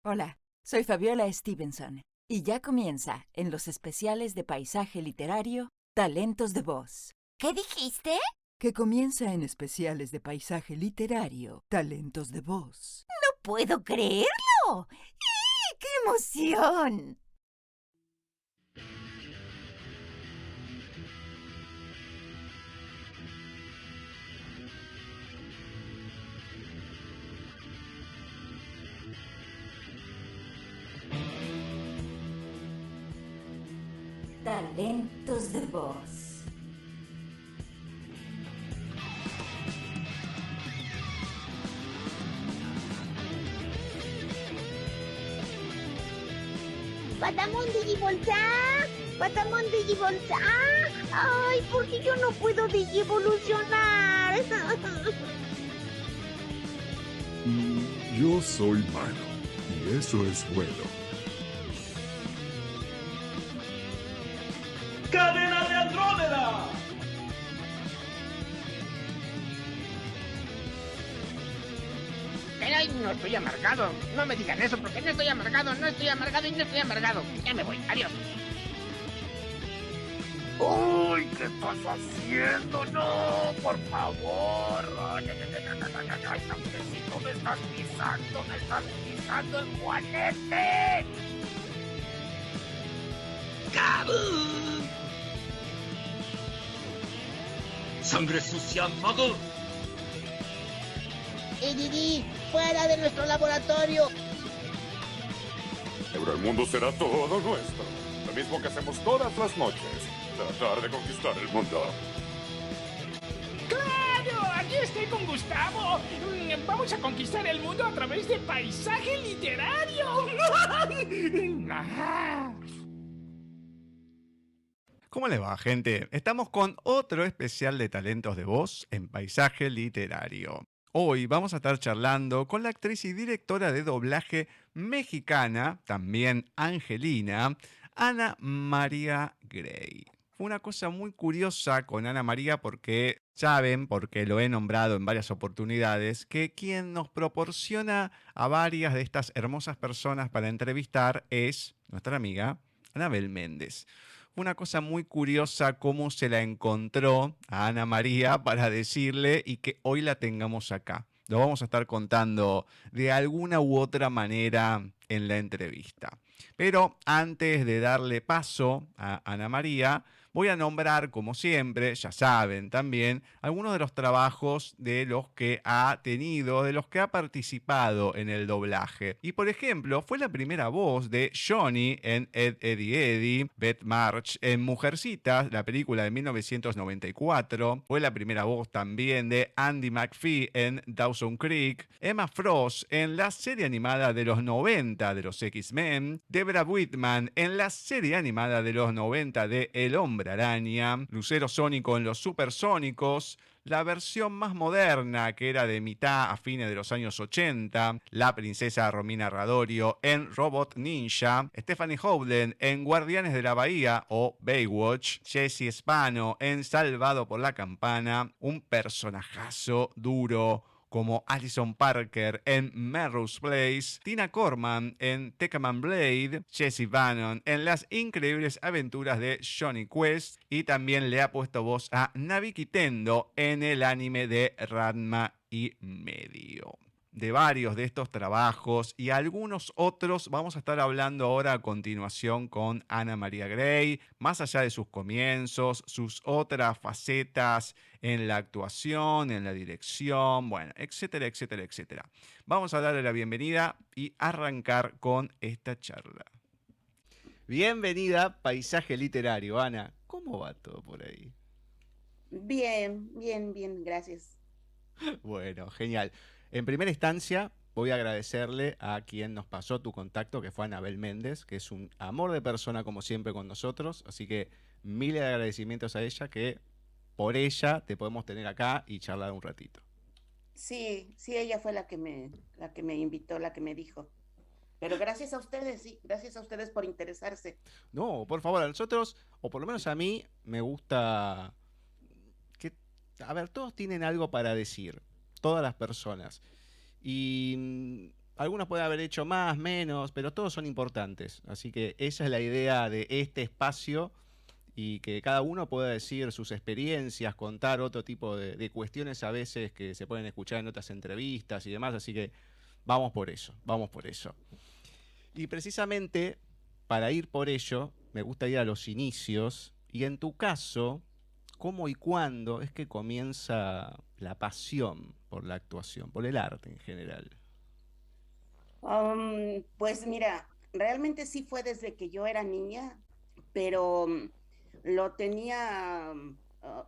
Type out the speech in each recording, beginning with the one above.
Hola, soy Fabiola Stevenson y ya comienza en los especiales de paisaje literario Talentos de Voz. ¿Qué dijiste? Que comienza en especiales de paisaje literario Talentos de Voz. ¡No puedo creerlo! ¡Qué emoción! Talentos de Voz. ¡Patamón Digivolta! ¡Patamón Digivolta! ¡Ay, porque yo no puedo digivolucionar! Yo soy malo, y eso es bueno. ¡Cadena de Andrómeda! Ay, no estoy amargado. No me digan eso porque no estoy amargado, no estoy amargado y no estoy amargado. Ya me voy, adiós. ¡Ay, qué estás haciendo! ¡No, por favor! ¡Ay, Samuelcito, me estás pisando el juanete! ¡Kaboom! ¡Sangre sucia, mago! Didi, fuera de nuestro laboratorio. Pero el mundo será todo nuestro. Lo mismo que hacemos todas las noches. Tratar de conquistar el mundo. ¡Claro! ¡Aquí estoy con Gustavo! Vamos a conquistar el mundo a través de paisaje literario. ¿Cómo les va, gente? Estamos con otro especial de talentos de voz en paisaje literario. Hoy vamos a estar charlando con la actriz y directora de doblaje mexicana, también angelina, Ana María Gray. Fue una cosa muy curiosa con Ana María porque saben, porque lo he nombrado en varias oportunidades, que quien nos proporciona a varias de estas hermosas personas para entrevistar es nuestra amiga Anabel Méndez. Fue una cosa muy curiosa cómo se la encontró a Ana María para decirle y que hoy la tengamos acá. Lo vamos a estar contando de alguna u otra manera en la entrevista. Pero antes de darle paso a Ana María, voy a nombrar, como siempre, ya saben también, algunos de los trabajos de los que ha tenido, de los que ha participado en el doblaje. Y por ejemplo, fue la primera voz de Johnny en Ed, Eddie Eddie, Beth March en Mujercitas, la película de 1994. Fue la primera voz también de Andy McPhee en Dawson Creek. Emma Frost en la serie animada de los 90 de los X-Men. Deborah Whitman en la serie animada de los 90 de El Hombre Araña, Lucero Sónico en Los Supersónicos, la versión más moderna que era de mitad a fines de los años 80, la princesa Romina Radorio en Robot Ninja, Stephanie Howden en Guardianes de la Bahía o Baywatch, Jessie Spano en Salvado por la Campana, un personajazo duro como Alison Parker en Melrose Place, Tina Corman en Tekkaman Blade, Jessie Bannon en Las Increíbles Aventuras de Johnny Quest y también le ha puesto voz a Navi Kitendo en el anime de Ranma y medio. De varios de estos trabajos y algunos otros vamos a estar hablando ahora a continuación con Ana María Gray, más allá de sus comienzos, sus otras facetas en la actuación, en la dirección, bueno, etcétera, etcétera, etcétera. Vamos a darle la bienvenida y arrancar con esta charla. Bienvenida, Paisaje Literario. Ana, ¿cómo va todo por ahí? Bien, bien, bien, gracias. Bueno, genial. En primera instancia, voy a agradecerle a quien nos pasó tu contacto, que fue Anabel Méndez, que es un amor de persona como siempre con nosotros. Así que miles de agradecimientos a ella, que por ella te podemos tener acá y charlar un ratito. Sí, sí, ella fue la que me invitó, la que me dijo. Pero gracias a ustedes, sí, gracias a ustedes por interesarse. No, por favor, a nosotros, o por lo menos a mí, me gusta que, a ver, todos tienen algo para decir, todas las personas. Y Algunos pueden haber hecho más, menos, pero todos son importantes. Así que esa es la idea de este espacio y que cada uno pueda decir sus experiencias, contar otro tipo de cuestiones a veces que se pueden escuchar en otras entrevistas y demás. Así que vamos por eso, vamos por eso. Y precisamente para ir por ello, me gusta ir a los inicios. Y en tu caso, ¿cómo y cuándo es que comienza la pasión por la actuación, por el arte en general? Pues mira, realmente sí fue desde que yo era niña, pero lo tenía,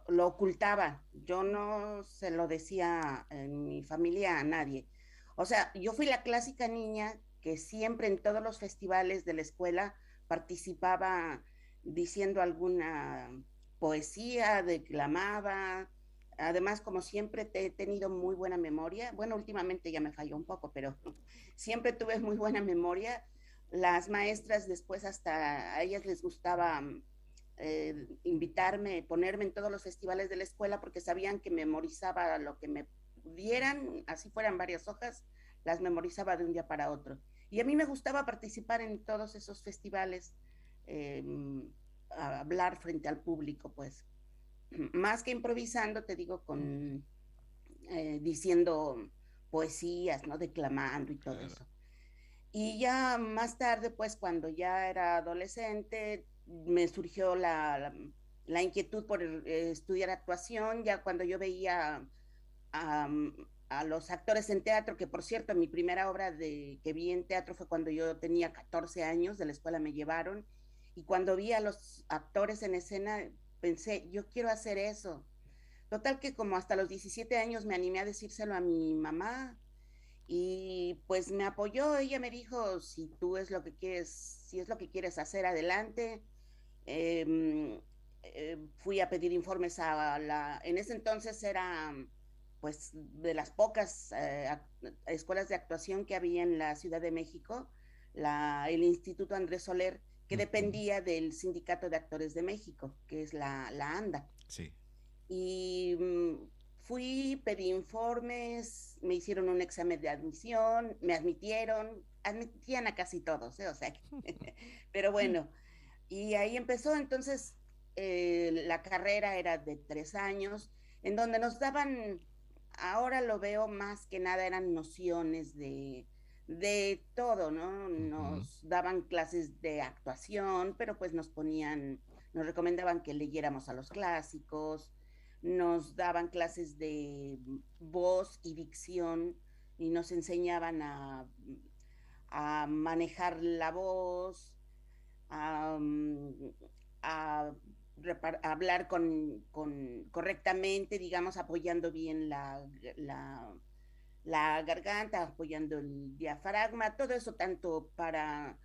lo ocultaba. Yo no se lo decía en mi familia a nadie. O sea, yo fui la clásica niña que siempre en todos los festivales de la escuela participaba diciendo alguna poesía, declamaba. Además, como siempre he tenido muy buena memoria, bueno, últimamente ya me falló un poco, pero siempre tuve muy buena memoria. Las maestras después hasta a ellas les gustaba invitarme, ponerme en todos los festivales de la escuela porque sabían que memorizaba lo que me dieran, así fueran varias hojas, las memorizaba de un día para otro. Y a mí me gustaba participar en todos esos festivales, eh, a hablar frente al público, pues. Más que improvisando, te digo, con diciendo poesías, ¿no? Declamando y todo eso. Y ya más tarde, pues cuando ya era adolescente, me surgió la inquietud por estudiar actuación, ya cuando yo veía a, a los actores en teatro, que por cierto, mi primera obra que vi en teatro fue cuando yo tenía 14 años, de la escuela me llevaron, y cuando vi a los actores en escena, pensé, yo quiero hacer eso. Total que como hasta los 17 años me animé a decírselo a mi mamá, y pues me apoyó. Ella me dijo, si tú es lo que quieres, si es lo que quieres hacer, adelante. Eh, Fui a pedir informes en ese entonces era pues de las pocas escuelas de actuación que había en la Ciudad de México, el Instituto Andrés Soler, que dependía del Sindicato de Actores de México, que es la ANDA. Sí. Y fui, pedí informes, me hicieron un examen de admisión, me admitían a casi todos, ¿eh? O sea, pero bueno, y ahí empezó. Entonces la carrera era de 3 años, en donde nos daban, ahora lo veo más que nada, eran nociones de todo, ¿no? Nos daban clases de actuación, pero pues nos recomendaban que leyéramos a los clásicos, nos daban clases de voz y dicción y nos enseñaban a manejar la voz, a, a hablar correctamente, digamos, apoyando bien la garganta, apoyando el diafragma, todo eso tanto para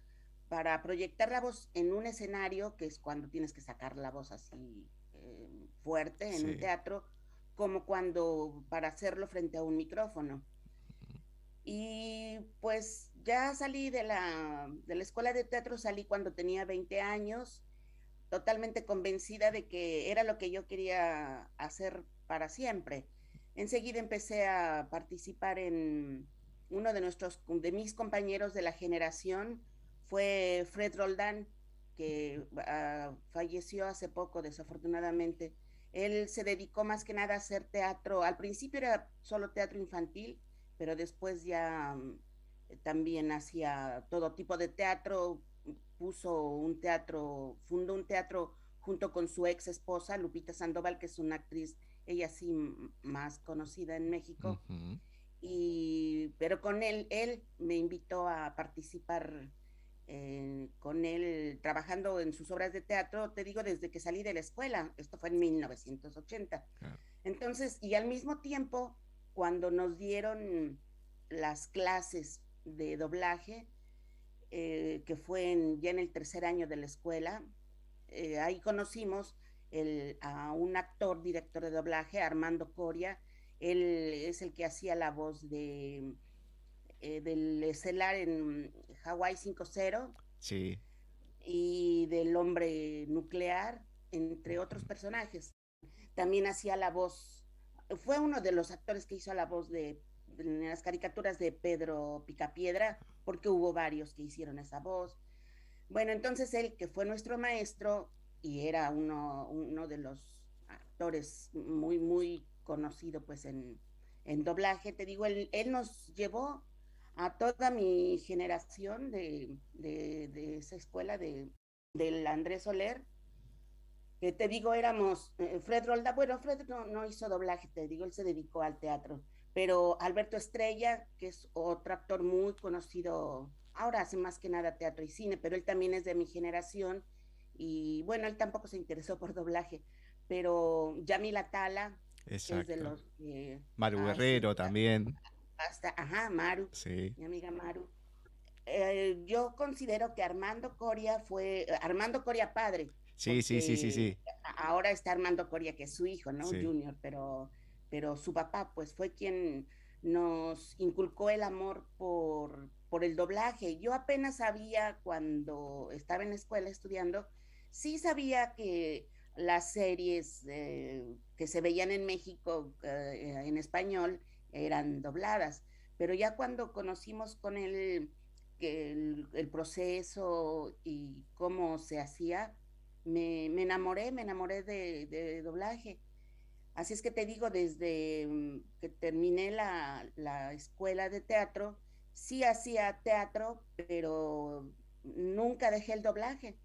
proyectar la voz en un escenario, que es cuando tienes que sacar la voz así fuerte en un teatro, como cuando para hacerlo frente a un micrófono. Y pues ya salí de la escuela de teatro, salí cuando tenía 20 años, totalmente convencida de que era lo que yo quería hacer para siempre. Enseguida empecé a participar en uno de mis compañeros de la generación, fue Fred Roldán, que falleció hace poco, desafortunadamente. Él se dedicó más que nada a hacer teatro. Al principio era solo teatro infantil, pero después ya también hacía todo tipo de teatro. Fundó un teatro junto con su ex esposa, Lupita Sandoval, que es una actriz, ella sí más conocida en México. Pero con él me invitó a participar con él trabajando en sus obras de teatro, te digo, desde que salí de la escuela. Esto fue en 1980. Entonces, y al mismo tiempo, cuando nos dieron las clases de doblaje, que fue ya en el tercer año de la escuela, ahí conocimos a un actor, director de doblaje, Armando Coria. Él es el que hacía la voz del estelar en Hawái 5-0. Sí. Y del hombre nuclear, entre otros personajes. También hacía la voz, fue uno de los actores que hizo la voz de en las caricaturas de Pedro Picapiedra, porque hubo varios que hicieron esa voz. Bueno, entonces él, que fue nuestro maestro y era uno de los actores muy conocido pues en doblaje, te digo, él nos llevó a toda mi generación de esa escuela del Andrés Soler, que te digo, éramos Fred Rolda, bueno, Fred no hizo doblaje, te digo, él se dedicó al teatro, pero Alberto Estrella, que es otro actor muy conocido, ahora hace más que nada teatro y cine, pero él también es de mi generación, y bueno, él tampoco se interesó por doblaje, pero Yamila Tala, que es de Exacto. los que Maru hace Guerrero también. hasta, ajá, Maru, Sí. mi amiga Maru. Yo considero que Armando Coria padre, Sí, sí, sí, sí, porque sí. ahora está Armando Coria, que es su hijo, ¿no? Sí. Junior, pero su papá, pues fue quien nos inculcó el amor por el doblaje. Yo apenas sabía cuando estaba en la escuela estudiando, sí sabía que las series que se veían en México en español eran dobladas, pero ya cuando conocimos con él el proceso y cómo se hacía, me enamoré de doblaje. Así es que te digo, desde que terminé la escuela de teatro, sí hacía teatro, pero nunca dejé el doblaje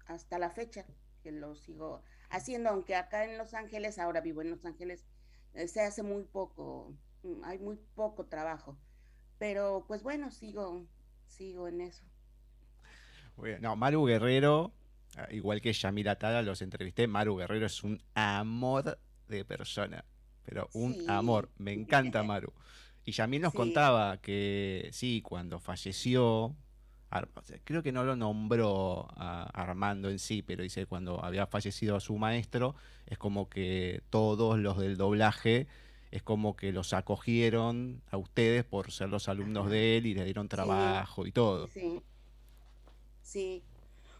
hasta la fecha, que lo sigo haciendo, aunque acá en Los Ángeles, ahora vivo en Los Ángeles, se hace muy poco, hay muy poco trabajo, pero pues bueno, sigo en eso. No, Maru Guerrero, igual que Yamila Tala, los entrevisté. Maru Guerrero es un amor de persona, pero un amor. Sí, Me encanta Maru. Y Yamil nos sí, contaba que sí, cuando falleció, o sea, creo que no lo nombró a Armando en sí, pero dice cuando había fallecido su maestro, es como que todos los del doblaje, es como que los acogieron a ustedes por ser los alumnos ajá, de él y le dieron sí, trabajo y sí, todo. sí, sí.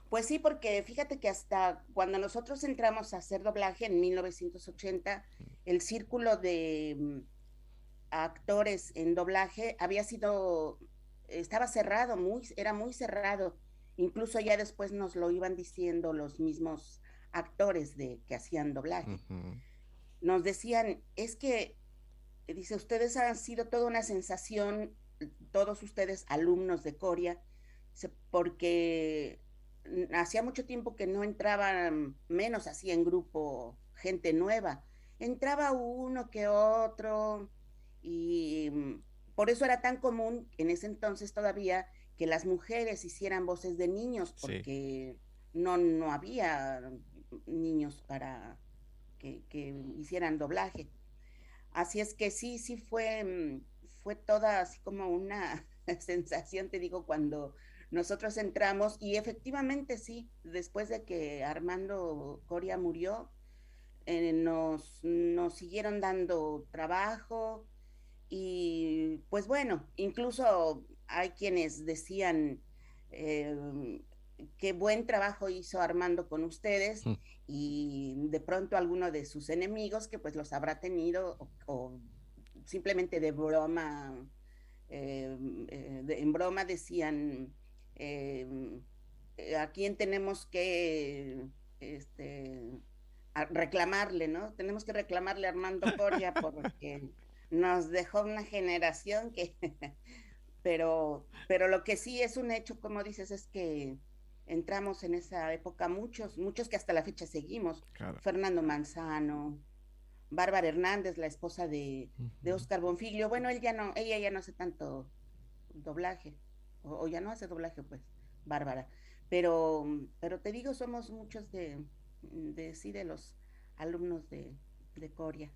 Pues sí, porque fíjate que hasta cuando nosotros entramos a hacer doblaje en 1980, el círculo de actores en doblaje estaba cerrado, era muy cerrado. Incluso ya después nos lo iban diciendo los mismos actores que hacían doblaje. Ujú. Nos decían, es que, dice, ustedes han sido toda una sensación, todos ustedes alumnos de Coria, porque hacía mucho tiempo que no entraban, menos así en grupo, gente nueva. Entraba uno que otro, y por eso era tan común en ese entonces todavía que las mujeres hicieran voces de niños, Sí. porque no había niños para que hicieran doblaje. Así es que sí fue toda así como una sensación, te digo, cuando nosotros entramos y efectivamente sí, después de que Armando Coria murió, nos siguieron dando trabajo y pues bueno, incluso hay quienes decían eh, qué buen trabajo hizo Armando con ustedes Mm. y de pronto alguno de sus enemigos que pues los habrá tenido o simplemente de broma, en broma decían eh, a quién tenemos que reclamarle, ¿no? Tenemos que reclamarle a Armando Coria porque nos dejó una generación que, pero lo que sí es un hecho, como dices, es que entramos en esa época muchos que hasta la fecha seguimos. Claro. Fernando Manzano, Bárbara Hernández, la esposa de Ujú. Oscar Bonfiglio. Bueno, ella ya no hace tanto doblaje, o ya no hace doblaje, pues, Bárbara. Pero te digo, somos muchos sí, de los alumnos de Coria.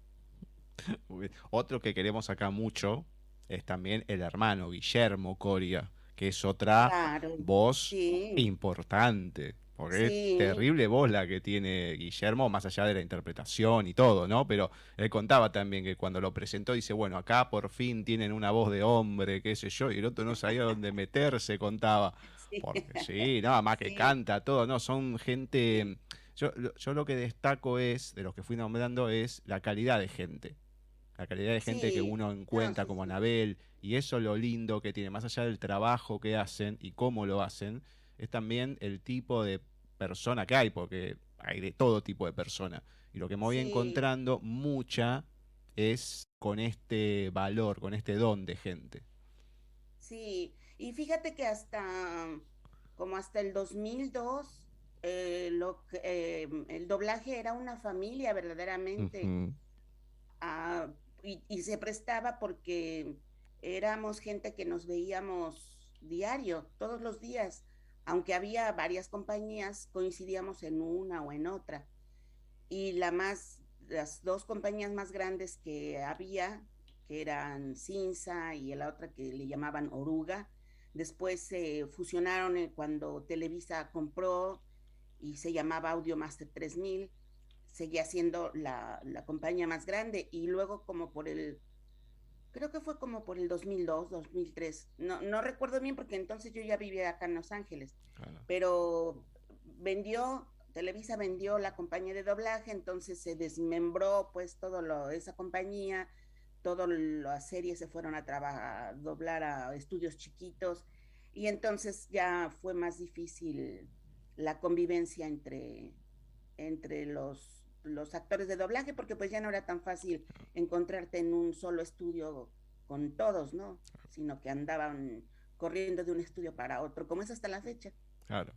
Muy bien. Otro que queremos acá mucho es también el hermano Guillermo Coria, que es otra Claro, voz sí, importante. Porque es sí, terrible voz la que tiene Guillermo, más allá de la interpretación y todo, ¿no? Pero él contaba también que cuando lo presentó, dice, bueno, acá por fin tienen una voz de hombre, qué sé yo, y el otro no sabía dónde meterse, contaba. sí, Porque sí, nada más que sí, canta, todo, ¿no? Son sí, gente. Yo lo que destaco es, de los que fui nombrando, es la calidad de gente. la calidad de gente que Sí, uno no, encuentra sí, como sí. Anabel, y eso lo lindo que tiene, más allá del trabajo que hacen y cómo lo hacen, es también el tipo de persona que hay, porque hay de todo tipo de persona. Y lo que me voy Sí, encontrando mucha es con este valor, con este don de gente. sí. Y fíjate que como hasta el 2002, el doblaje era una familia verdaderamente. Ujú. ah, y se prestaba porque éramos gente que nos veíamos diario, todos los días. Aunque había varias compañías, coincidíamos en una o en otra. Y las dos compañías más grandes que había, que eran Cinza y la otra que le llamaban Oruga, después se fusionaron cuando Televisa compró y se llamaba Audiomaster 3000, seguía siendo la compañía más grande y luego creo que fue como por el 2002, 2003, no recuerdo bien porque entonces yo ya vivía acá en Los Ángeles, Claro. pero Televisa vendió la compañía de doblaje, entonces se desmembró pues esa compañía, todas las series se fueron a trabajar, a doblar a estudios chiquitos y entonces ya fue más difícil la convivencia entre los actores de doblaje porque pues ya no era tan fácil encontrarte en un solo estudio con todos, ¿no? Sino que andaban corriendo de un estudio para otro, como es hasta la fecha. Claro.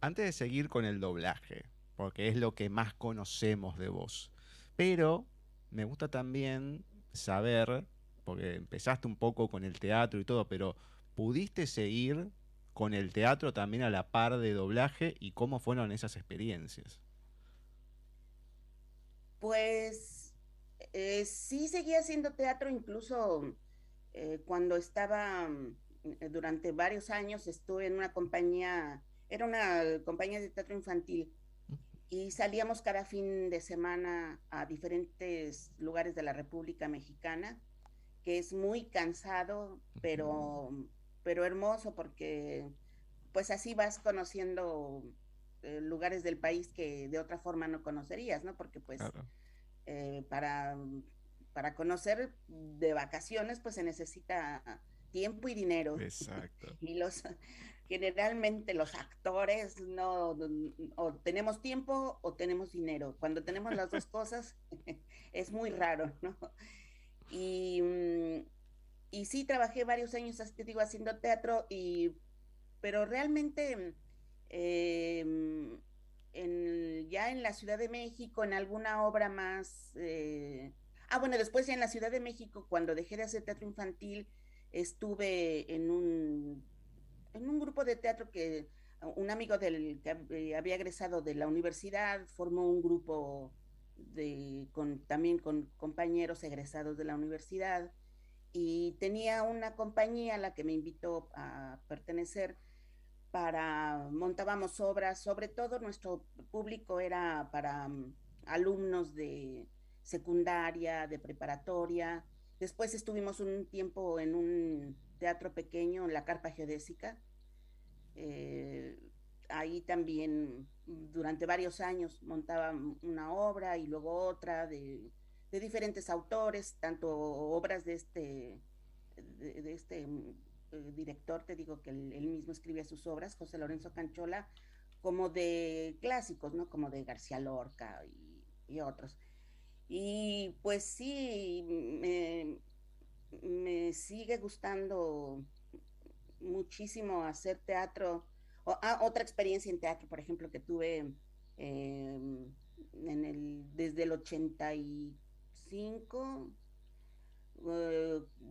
Antes de seguir con el doblaje, porque es lo que más conocemos de vos, pero me gusta también saber, porque empezaste un poco con el teatro y todo, pero ¿pudiste seguir con el teatro también a la par de doblaje y cómo fueron esas experiencias? Pues sí seguía haciendo teatro, incluso cuando durante varios años estuve en una compañía, era una compañía de teatro infantil y salíamos cada fin de semana a diferentes lugares de la República Mexicana, que es muy cansado, pero hermoso porque pues así vas conociendo lugares del país que de otra forma no conocerías, ¿no? Porque pues Claro. eh, para, para conocer de vacaciones pues se necesita tiempo y dinero. Exacto. Y generalmente los actores no, o tenemos tiempo o tenemos dinero. Cuando tenemos las dos cosas es muy raro, ¿no? Y, mm, y sí, trabajé varios años, te digo, haciendo teatro, pero realmente eh, ya en la Ciudad de México, en alguna obra más... bueno, después ya en la Ciudad de México, cuando dejé de hacer teatro infantil, estuve en un grupo de teatro que un amigo que había egresado de la universidad formó un grupo también con compañeros egresados de la universidad y tenía una compañía a la que me invitó a pertenecer montábamos obras, sobre todo nuestro público era para alumnos de secundaria, de preparatoria. Después estuvimos un tiempo en un teatro pequeño, en la Carpa Geodésica. Eh, Ahí también durante varios años montaba una obra y luego otra de diferentes autores, tanto obras de este director, te digo que él mismo escribía sus obras, José Lorenzo Canchola, como de clásicos, ¿no? Como de García Lorca y otros. Y pues sí, me sigue gustando muchísimo hacer teatro. Otra experiencia en teatro, por ejemplo, que tuve desde el 85,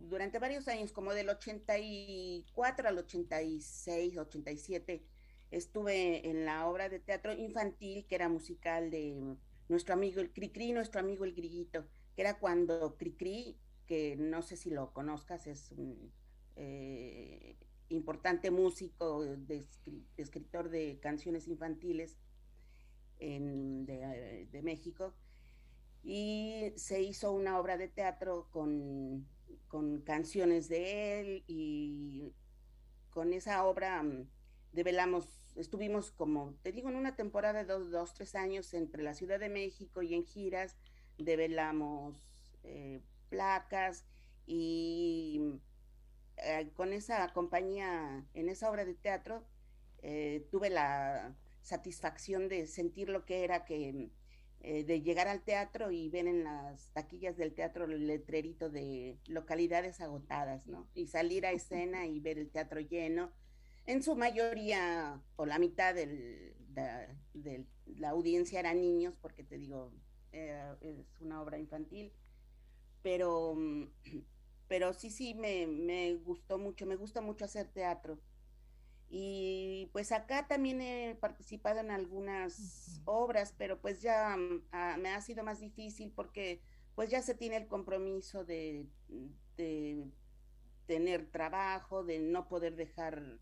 durante varios años, como del 84 al 86, 87, estuve en la obra de teatro infantil que era musical de nuestro amigo el Cricri, nuestro amigo el Grillito, que era cuando Cricri, que no sé si lo conozcas, es un importante músico, escritor de canciones infantiles de México, y se hizo una obra de teatro con canciones de él y con esa obra estuvimos como, te digo, en una temporada de 3 años entre la Ciudad de México y en giras, develamos placas y con esa compañía, en esa obra de teatro, tuve la satisfacción de sentir lo que era que de llegar al teatro y ver en las taquillas del teatro el letrerito de localidades agotadas, ¿no? Y salir a escena y ver el teatro lleno, en su mayoría o la mitad de la audiencia eran niños, porque te digo, es una obra infantil, pero, pero sí, sí, me gustó mucho, me gusta mucho hacer teatro. Y pues acá también he participado en algunas obras, pero pues ya me ha sido más difícil porque pues ya se tiene el compromiso de tener trabajo, de no poder dejar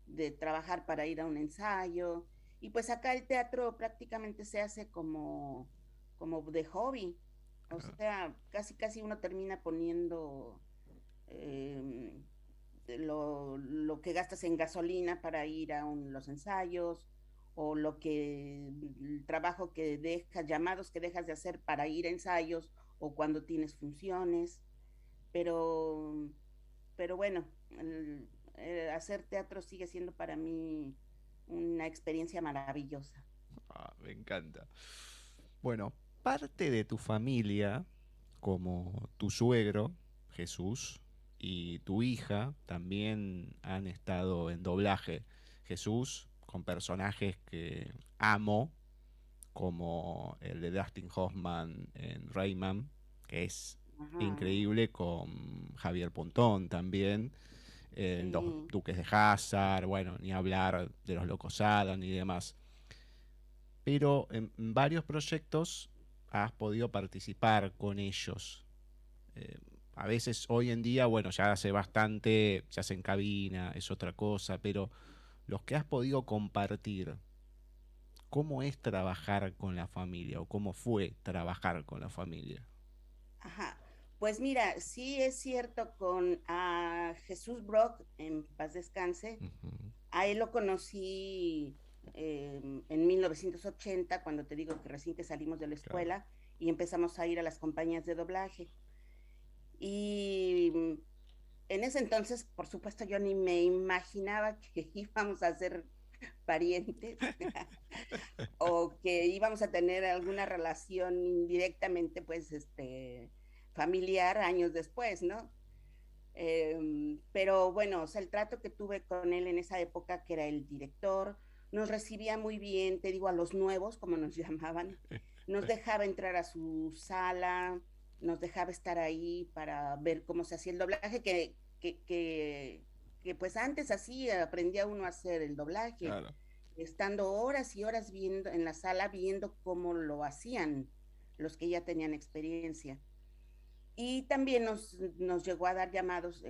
de trabajar para ir a un ensayo. Y pues acá el teatro prácticamente se hace como de hobby. O sea, casi casi uno termina poniendo eh, lo que gastas en gasolina para ir a los ensayos, o el trabajo que dejas, llamados que dejas de hacer para ir a ensayos, o cuando tienes funciones. Pero, pero bueno, hacer teatro sigue siendo para mí una experiencia maravillosa. Me encanta. Bueno, parte de tu familia, como tu suegro, Jesús, y tu hija, también han estado en doblaje. Jesús, con personajes que amo, como el de Dustin Hoffman en Rayman, que es Ajá, increíble, con Javier Pontón también, en Los sí. Duques de Hazard, bueno, ni hablar de Los Locos Adams ni demás. Pero en varios proyectos has podido participar con ellos. Eh, a veces hoy en día, bueno, ya hace bastante, se hace en cabina, es otra cosa, pero los que has podido compartir, ¿cómo es trabajar con la familia o cómo fue trabajar con la familia? Ajá. Pues mira, sí es cierto con Jesús Brock, en paz descanse. Ujú. A él lo conocí en 1980, cuando te digo que recién que salimos de la Claro. escuela y empezamos a ir a las compañías de doblaje. Y en ese entonces, por supuesto, yo ni me imaginaba que íbamos a ser parientes o que íbamos a tener alguna relación indirectamente, pues, familiar años después, ¿no? Pero bueno, o sea, el trato que tuve con él en esa época, que era el director, nos recibía muy bien, te digo, a los nuevos, como nos llamaban, nos dejaba entrar a su sala, nos dejaba estar ahí para ver cómo se hacía el doblaje, que pues antes así aprendía uno a hacer el doblaje, Claro. estando horas y horas viendo en la sala, viendo cómo lo hacían los que ya tenían experiencia. Y también nos llegó a dar llamados,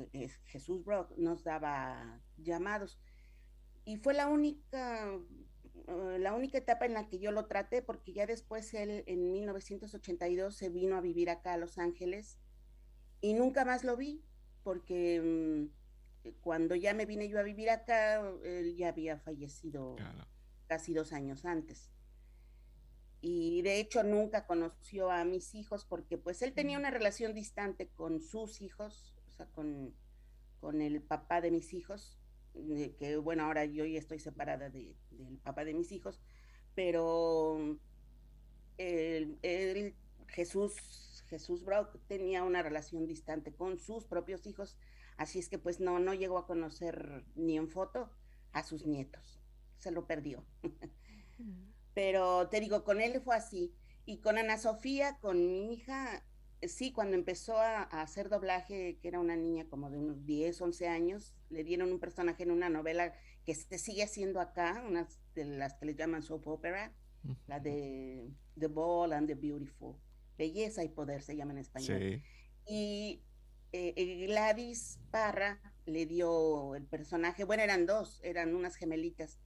Jesús Brock nos daba llamados. Y fue la única etapa en la que yo lo traté, porque ya después él en 1982 se vino a vivir acá a Los Ángeles y nunca más lo vi, porque cuando ya me vine yo a vivir acá, él ya había fallecido Claro. casi 2 años antes. Y de hecho nunca conoció a mis hijos porque pues él tenía una relación distante con sus hijos, o sea, con el papá de mis hijos, que bueno, ahora yo ya estoy separada del papá de mis hijos, pero él, Jesús Brock tenía una relación distante con sus propios hijos, así es que pues no llegó a conocer ni en foto a sus nietos, se lo perdió. Pero te digo, con él fue así. Y con Ana Sofía, con mi hija, sí, cuando empezó a hacer doblaje, que era una niña como de unos 10 11 años, le dieron un personaje en una novela que se sigue haciendo acá, una de las que le llaman soap opera, la de The Bold and the Beautiful, Belleza y Poder se llama en español. Sí. Y Gladys Parra le dio el personaje, bueno, eran dos, eran unas gemelitas,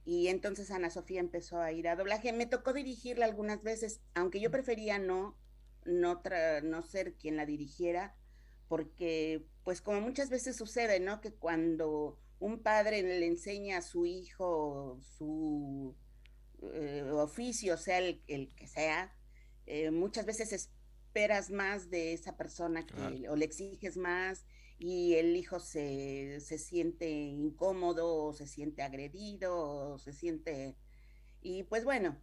y entonces Ana Sofía empezó a ir a doblaje. Me tocó dirigirla algunas veces, aunque yo prefería no ser quien la dirigiera, porque pues como muchas veces sucede, ¿no? Que cuando un padre le enseña a su hijo su oficio, sea el que sea, muchas veces esperas más de esa persona o le exiges más y el hijo se siente incómodo o se siente agredido o se siente... Y pues bueno,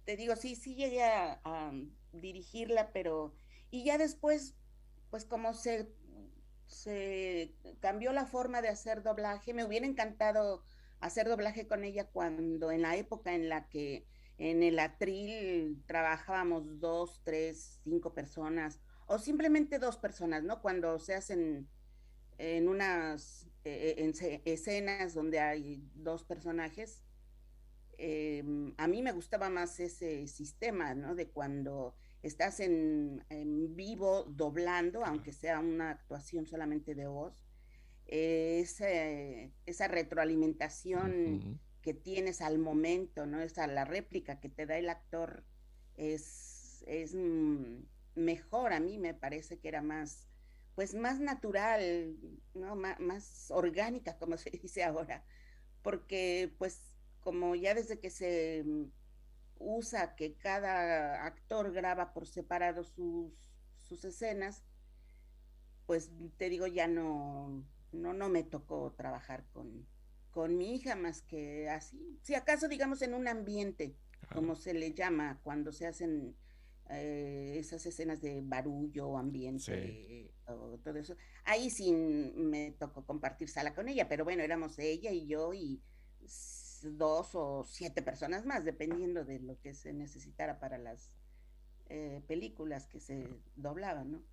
te digo, sí llegué a dirigirla, pero... Y ya después, pues como se cambió la forma de hacer doblaje, me hubiera encantado hacer doblaje con ella cuando en la época en la que en el atril trabajábamos 2, 3, 5 personas o simplemente 2 personas, ¿no? Cuando se hacen en unas escenas donde hay 2 personajes, a mí me gustaba más ese sistema, ¿no? De cuando estás en vivo doblando, aunque sea una actuación solamente de voz, esa retroalimentación que tienes al momento, ¿no? Esa, la réplica que te da el actor es mejor. A mí me parece que era más, pues más natural, ¿no? Más orgánica, como se dice ahora, porque pues como ya desde que se usa que cada actor graba por separado sus escenas, pues te digo, ya no me tocó trabajar con mi hija más que así. Si acaso, digamos, en un ambiente, como se le llama, cuando se hacen esas escenas de barullo o ambiente o todo eso, ahí sí me tocó compartir sala con ella, pero bueno, éramos ella y yo y 2 o 7 personas más, dependiendo de lo que se necesitara para las películas que se doblaban, ¿no?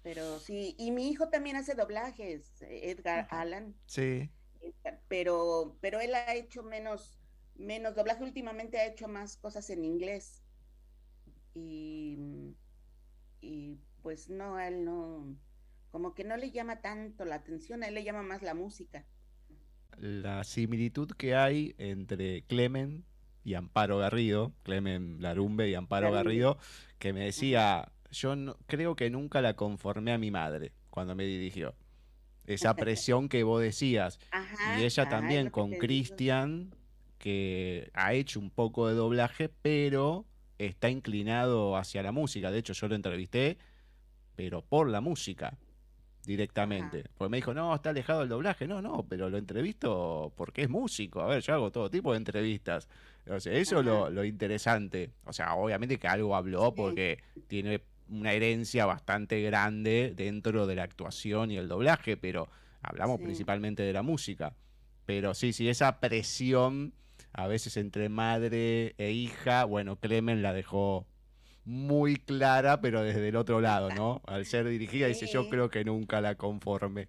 Pero sí, y mi hijo también hace doblajes, Edgar Allan, Sí. pero él ha hecho menos doblaje, últimamente ha hecho más cosas en inglés. Y pues no, a él no, como que no le llama tanto la atención, a él le llama más la música. La similitud que hay entre Clemen y Amparo Garrido, Clemen Larumbe y Amparo Larumbe. Garrido, que me decía, yo creo que nunca la conformé a mi madre cuando me dirigió. Esa presión que vos decías. Y Ajá, ella ajá, es también lo que con te digo. Cristian, que ha hecho un poco de doblaje, pero está inclinado hacia la música. De hecho, yo lo entrevisté, pero por la música Ajá, directamente. Porque me dijo, no, está alejado del doblaje. No, pero lo entrevisto porque es músico. A ver, yo hago todo tipo de entrevistas. O sea, eso es ajá, lo interesante. O sea, obviamente que algo habló sí, porque tiene una herencia bastante grande dentro de la actuación y el doblaje, pero hablamos sí. principalmente de la música. Pero sí, esa presión a veces entre madre e hija, bueno, Clemen la dejó muy clara, pero desde el otro lado, ¿no? Al ser dirigida, dice, yo Sí, creo que nunca la conforme.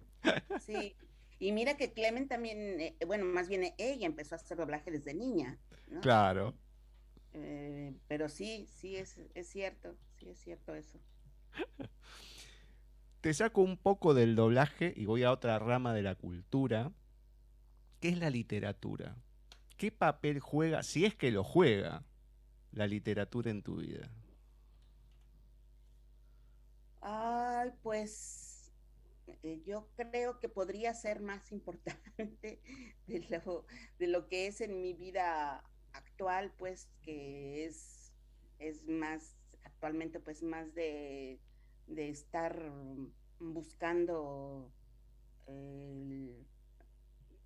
sí. Y mira que Clemen también, bueno, más bien ella empezó a hacer doblaje desde niña, ¿no? Claro. Pero sí, sí es cierto eso. Te saco un poco del doblaje y voy a otra rama de la cultura, que es la literatura. ¿Qué papel juega, si es que lo juega, la literatura en tu vida? Ay, pues yo creo que podría ser más importante de de lo que es en mi vida actual, pues que es más, actualmente pues más de estar buscando, el,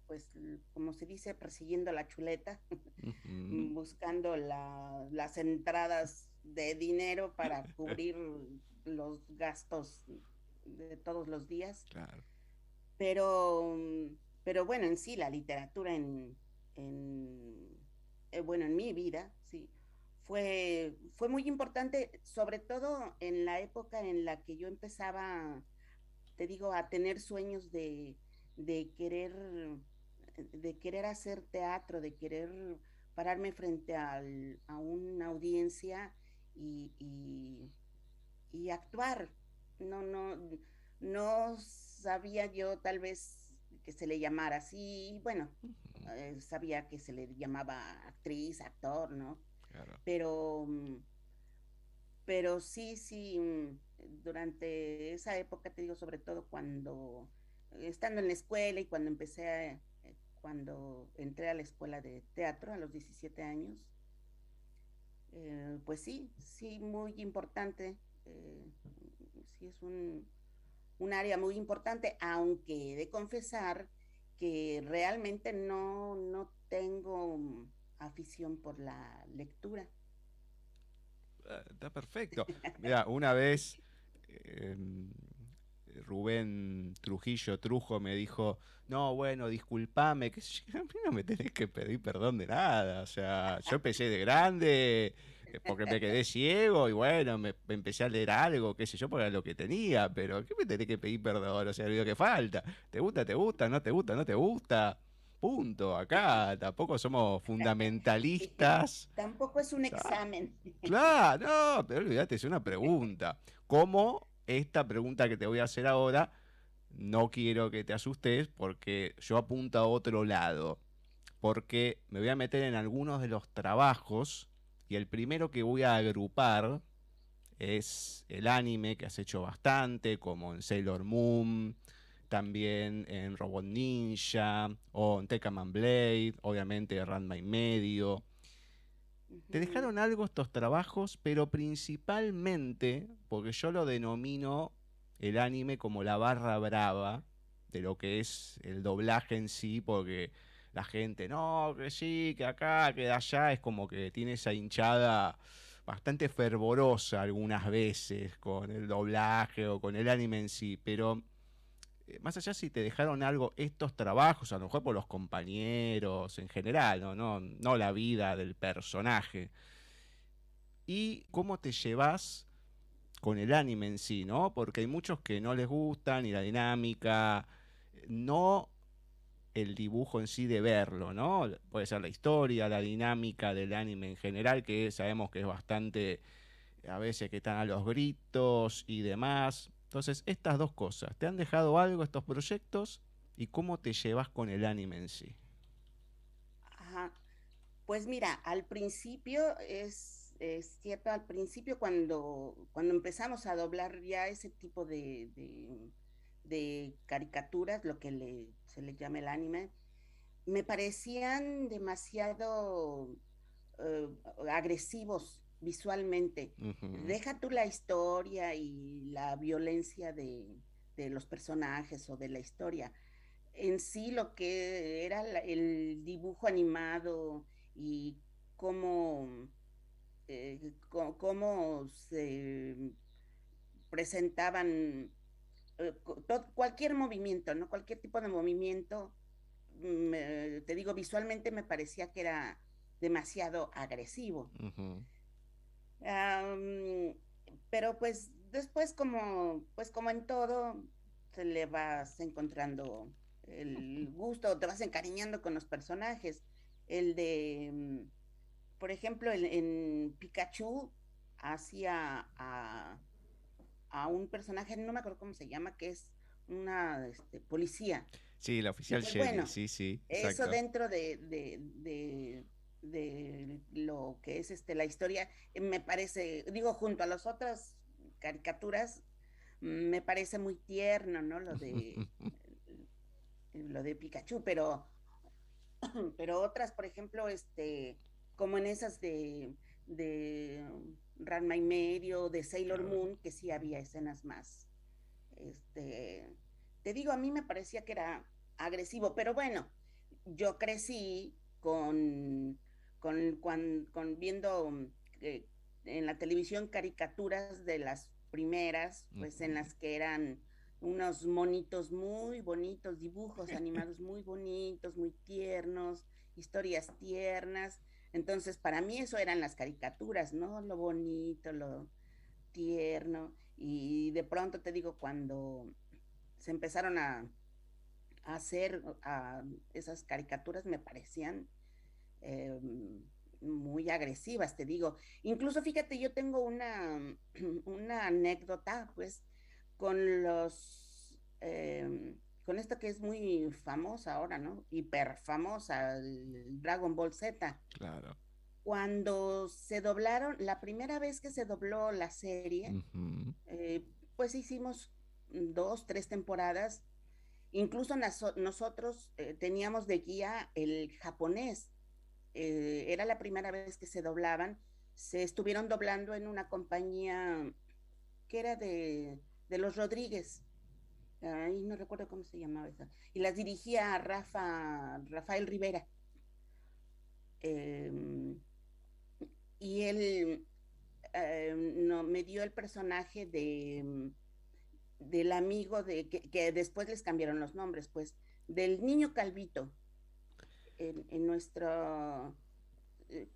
pues como se dice, persiguiendo la chuleta, Ujú. buscando las entradas de dinero para cubrir los gastos de todos los días, Claro. pero, pero bueno, en sí, la literatura en bueno, en mi vida, sí, fue muy importante, sobre todo en la época en la que yo empezaba, te digo, a tener sueños de querer, de querer hacer teatro, de querer pararme frente a una audiencia y, y, y actuar. No, no, no sabía yo tal vez que se le llamara así, bueno, sabía que se le llamaba actriz, actor, ¿no? Claro. Pero, pero sí, durante esa época, te digo, sobre todo cuando, estando en la escuela y cuando cuando entré a la escuela de teatro a los 17 años, pues sí, muy importante eh, sí es un área muy importante, aunque he de confesar que realmente no tengo afición por la lectura. Está perfecto. Mira, una vez eh, Rubén Trujo me dijo, no, bueno, discúlpame, que a mí no me tenés que pedir perdón de nada. O sea, yo empecé de grande porque me quedé ciego y bueno, me empecé a leer algo, qué sé yo, porque era lo que tenía, pero ¿qué me tenés que pedir perdón? O sea, lo que falta. ¿Te gusta, te gusta? ¿No te gusta, no te gusta? Punto. Acá tampoco somos fundamentalistas. Tampoco es un examen. Claro, no, pero olvídate, es una pregunta. Como esta pregunta que te voy a hacer ahora, no quiero que te asustes porque yo apunto a otro lado. Porque me voy a meter en algunos de los trabajos y el primero que voy a agrupar es el anime que has hecho bastante, como en Sailor Moon, también en Robot Ninja o en Tekkaman Blade, obviamente Ranma y medio. Te dejaron algo estos trabajos, pero principalmente, porque yo lo denomino el anime como la barra brava de lo que es el doblaje en sí, porque la gente, no, que sí, que acá, que de allá, es como que tiene esa hinchada bastante fervorosa algunas veces con el doblaje o con el anime en sí, pero más allá si te dejaron algo estos trabajos, a lo mejor por los compañeros en general, no la vida del personaje. Y cómo te llevas con el anime en sí, ¿no? Porque hay muchos que no les gusta ni la dinámica, no el dibujo en sí de verlo, ¿no? Puede ser la historia, la dinámica del anime en general, que sabemos que es bastante, a veces que están a los gritos y demás. Entonces, estas dos cosas, ¿te han dejado algo estos proyectos? ¿Y cómo te llevas con el anime en sí? Ajá. Pues mira, al principio es cierto, al principio cuando empezamos a doblar ya ese tipo de caricaturas, lo que se le llama el anime, me parecían demasiado eh, agresivos visualmente. Ujú. Deja tú la historia y la violencia de los personajes o de la historia. En sí lo que era el dibujo animado y cómo, cómo se presentaban cualquier movimiento, ¿no? Cualquier tipo de movimiento, te digo, visualmente me parecía que era demasiado agresivo. Ujú. Am, pero pues después pues como en todo, se le vas encontrando el gusto, te vas encariñando con los personajes. El de, por ejemplo, en Pikachu hacía a un personaje, no me acuerdo cómo se llama, que es una policía. Sí, la Y oficial pues Shelly, bueno, sí, sí, eso exacto. dentro de lo que es la historia, me parece, digo, junto a las otras caricaturas, me parece muy tierno, ¿no? Lo de Pikachu, pero otras, por ejemplo, como en esas de Ranma y medio, de Sailor Claro. Moon, que sí había escenas más, este, te digo, a mí me parecía que era agresivo, pero bueno, yo crecí con viendo eh, en la televisión caricaturas de las primeras, pues en Ujú. las que eran unos monitos muy bonitos, dibujos animados muy bonitos, muy tiernos, historias tiernas. Entonces, para mí eso eran las caricaturas, ¿no? Lo bonito, lo tierno. Y de pronto te digo, cuando se empezaron a hacer esas caricaturas, me parecían eh, muy agresivas, te digo. Incluso fíjate, yo tengo una anécdota, pues, con con esto que es muy famosa ahora, ¿no? Hiper famosa, el Dragon Ball Z. Claro. Cuando se doblaron, la primera vez que se dobló la serie, Ujú. pues hicimos dos, tres temporadas. Incluso nosotros teníamos de guía el japonés. Era la primera vez que se doblaban. Se estuvieron doblando en una compañía que era de los Rodríguez. Ay, no recuerdo cómo se llamaba esa. Y las dirigía Rafael Rivera. Eh, y él no, me dio el personaje del amigo que después les cambiaron los nombres, pues, del niño Calvito. En nuestro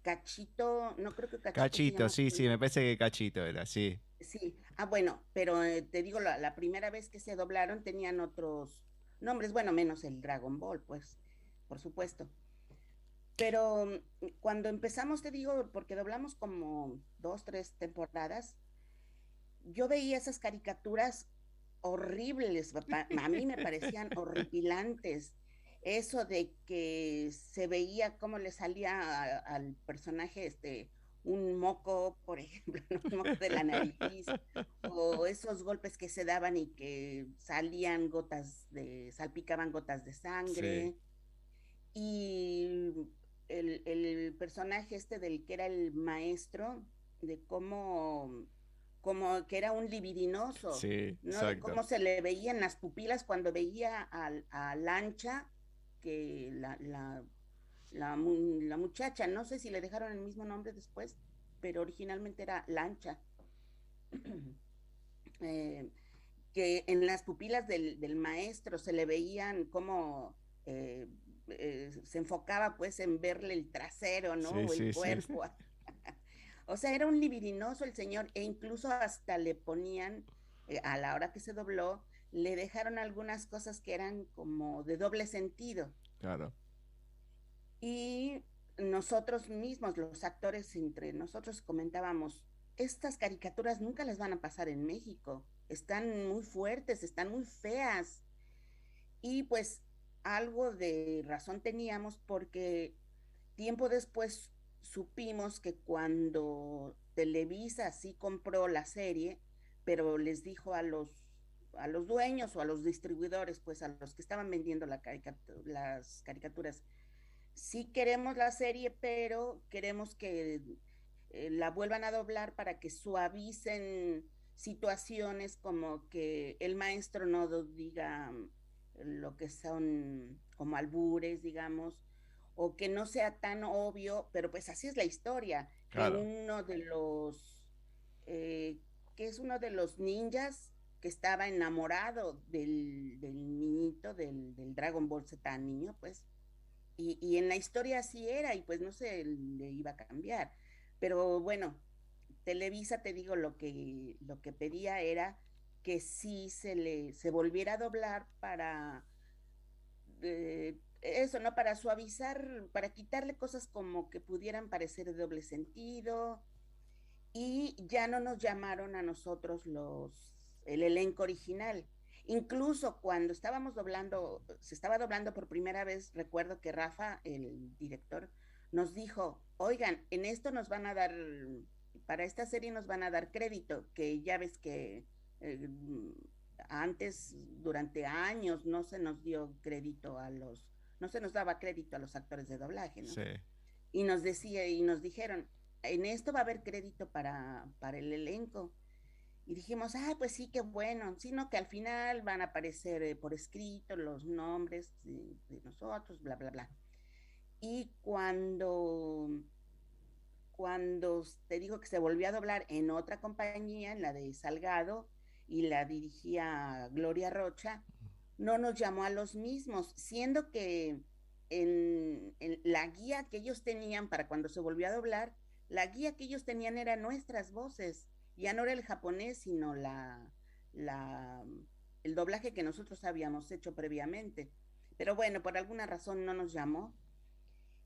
Cachito, no creo que Cachito. Cachito, sí, me parece que Cachito era, sí. Sí, bueno, pero te digo, la primera vez que se doblaron tenían otros nombres, bueno, menos el Dragon Ball, pues, por supuesto. Pero cuando empezamos, te digo, porque doblamos como 2, 3 temporadas, yo veía esas caricaturas horribles, a mí me parecían horripilantes. Eso de que se veía cómo le salía al personaje un moco, por ejemplo, un moco de la nariz, o esos golpes que se daban y que salían salpicaban gotas de sangre. Sí. Y el personaje del que era el maestro, de como que era un libidinoso, sí, ¿no? De cómo se le veían las pupilas cuando veía a Lancha, que la muchacha, no sé si le dejaron el mismo nombre después, pero originalmente era Lancha. Que en las pupilas del maestro se le veían como se enfocaba pues en verle el trasero, ¿no? Sí, o el cuerpo. Sí. O sea, era un libidinoso el señor, e incluso hasta le ponían, a la hora que se dobló, le dejaron algunas cosas que eran como de doble sentido. Claro. Y nosotros mismos, los actores, entre nosotros comentábamos, estas caricaturas nunca las van a pasar en México, están muy fuertes, están muy feas. Y pues algo de razón teníamos, porque tiempo después supimos que cuando Televisa sí compró la serie, pero les dijo a los dueños o a los distribuidores, pues a los que estaban vendiendo las caricaturas, sí queremos la serie, pero queremos que la vuelvan a doblar para que suavicen situaciones como que el maestro no diga lo que son como albures, digamos, o que no sea tan obvio, pero pues así es la historia. Claro. Que es uno de los ninjas que estaba enamorado del niñito, del Dragon Ball Z niño, pues, y en la historia así era, y pues no se le iba a cambiar. Pero bueno, Televisa, te digo, lo que pedía era que sí se volviera a doblar para eso, ¿no? Para suavizar, para quitarle cosas como que pudieran parecer de doble sentido, y ya no nos llamaron a nosotros el elenco original. Incluso cuando se estaba doblando por primera vez, recuerdo que Rafa, el director, nos dijo, oigan, en esto nos van a dar, para esta serie nos van a dar crédito, que ya ves que antes, durante años, no se nos dio crédito no se nos daba crédito a los actores de doblaje, ¿no? Sí. Y nos dijeron, en esto va a haber crédito para el elenco. Y dijimos, pues sí, qué bueno, sino que al final van a aparecer por escrito los nombres de nosotros, bla, bla, bla. Y cuando te digo que se volvió a doblar en otra compañía, en la de Salgado, y la dirigía Gloria Rocha, no nos llamó a los mismos, siendo que en la guía que ellos tenían para cuando se volvió a doblar, la guía que ellos tenían era nuestras voces, ya no era el japonés, sino el doblaje que nosotros habíamos hecho previamente. Pero bueno, por alguna razón no nos llamó,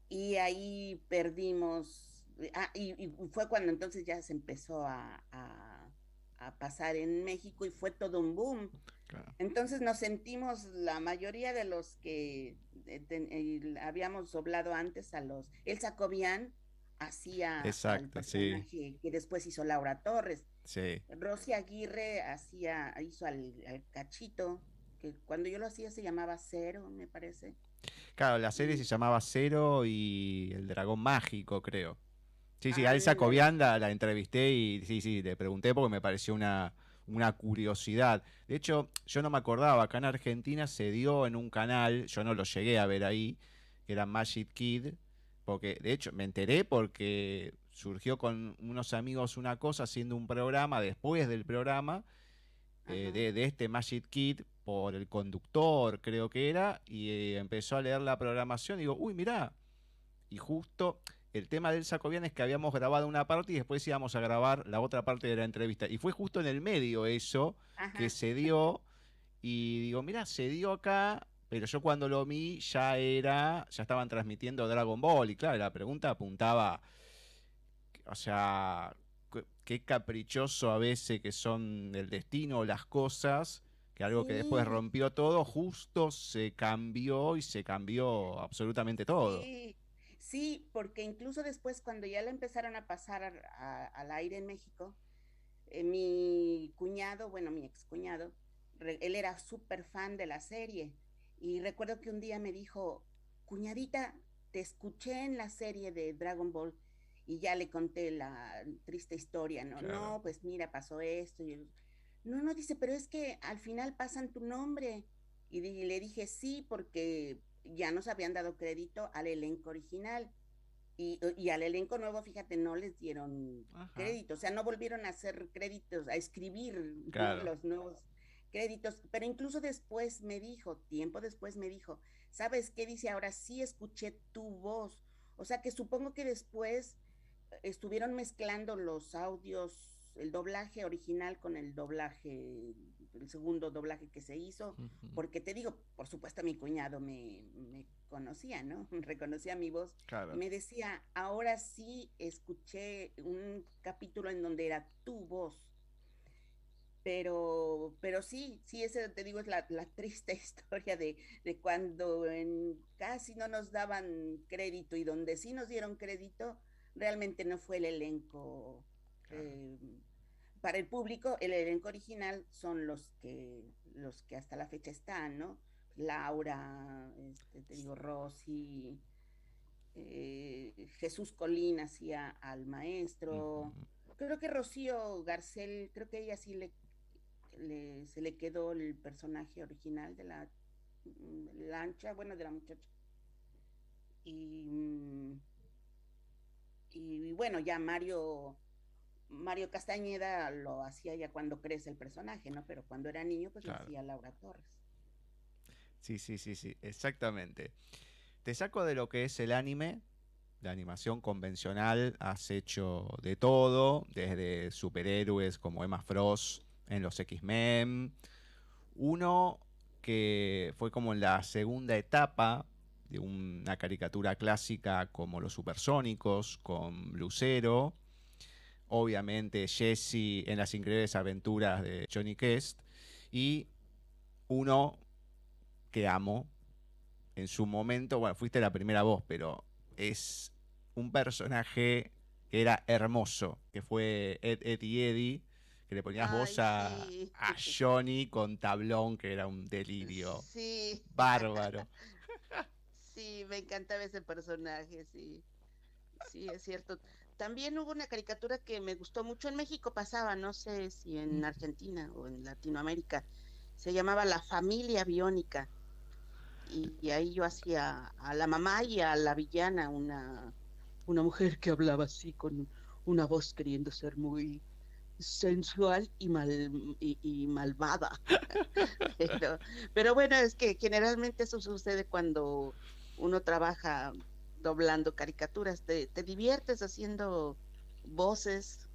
y ahí perdimos. Y fue cuando entonces ya se empezó a pasar en México, y fue todo un boom. Claro. Entonces nos sentimos, la mayoría de los que habíamos doblado antes, Elsa Cobian hacía al personaje, sí, que después hizo Laura Torres. Sí. Rosy Aguirre hizo al Cachito, que cuando yo lo hacía se llamaba Cero, me parece. Claro, la serie se llamaba Cero y el Dragón Mágico, creo. Sí, a Elsa Cobian la entrevisté y sí, le pregunté porque me pareció una una curiosidad. De hecho, yo no me acordaba, acá en Argentina se dio en un canal, yo no lo llegué a ver ahí, que era Magic Kid, porque de hecho me enteré porque surgió con unos amigos una cosa haciendo un programa, después del programa, de este Magic Kid, por el conductor creo que era, y empezó a leer la programación y digo, uy, mirá, y justo el tema del Sacobian es que habíamos grabado una parte y después íbamos a grabar la otra parte de la entrevista. Y fue justo en el medio eso que se dio. Y digo, mira, se dio acá, pero yo cuando lo vi ya estaban transmitiendo Dragon Ball. Y claro, la pregunta apuntaba, o sea, qué caprichoso a veces que son el destino o las cosas, que algo que después rompió todo, justo se cambió y se cambió absolutamente todo. Sí, porque incluso después cuando ya la empezaron a pasar al aire en México, mi cuñado, bueno, mi excuñado, él era súper fan de la serie y recuerdo que un día me dijo, cuñadita, te escuché en la serie de Dragon Ball y ya le conté la triste historia, ¿no? Claro. No, pues mira, pasó esto. No, dice, pero es que al final pasan tu nombre. Y le dije, sí, porque ya nos habían dado crédito al elenco original. Y al elenco nuevo, fíjate, no les dieron crédito. O sea, no volvieron a hacer créditos, a escribir los nuevos créditos. Pero incluso después me dijo, tiempo después me dijo, ¿sabes qué? Dice, ahora sí escuché tu voz. O sea, que supongo que después estuvieron mezclando los audios, el doblaje original con el doblaje, el segundo doblaje que se hizo, porque te digo, por supuesto mi cuñado me conocía, ¿no? Reconocía mi voz, claro. Y me decía, ahora sí escuché un capítulo en donde era tu voz. Pero sí, ese te digo es la triste historia de cuando casi no nos daban crédito y donde sí nos dieron crédito, realmente no fue el elenco. Para el público, el elenco original son los que hasta la fecha están, ¿no? Laura, te digo, Rosy, Jesús Colín hacía al maestro. Creo que Rocío Garcel, creo que ella sí se le quedó el personaje original de la lancha, bueno, de la muchacha. Y bueno, ya Mario Castañeda lo hacía ya cuando crece el personaje, ¿no? Pero cuando era niño, pues claro, lo hacía Laura Torres. Sí, exactamente. Te saco de lo que es el anime, la animación convencional, has hecho de todo, desde superhéroes como Emma Frost en los X-Men, uno que fue como en la segunda etapa de una caricatura clásica como Los Supersónicos, con Lucero, obviamente Jessie en Las Increíbles Aventuras de Johnny Quest, y uno que amo en su momento, bueno, fuiste la primera voz, pero es un personaje que era hermoso, que fue Ed y Eddie, que le ponías voz a Johnny con tablón, que era un delirio. Sí. Bárbaro. Sí, me encantaba ese personaje, sí. Sí, es cierto. También hubo una caricatura que me gustó mucho, en México pasaba, no sé si en Argentina o en Latinoamérica, se llamaba La Familia Biónica. Y ahí yo hacía a la mamá y a la villana, una mujer que hablaba así con una voz queriendo ser muy sensual y malvada. pero bueno, es que generalmente eso sucede cuando uno trabaja doblando caricaturas, te diviertes haciendo voces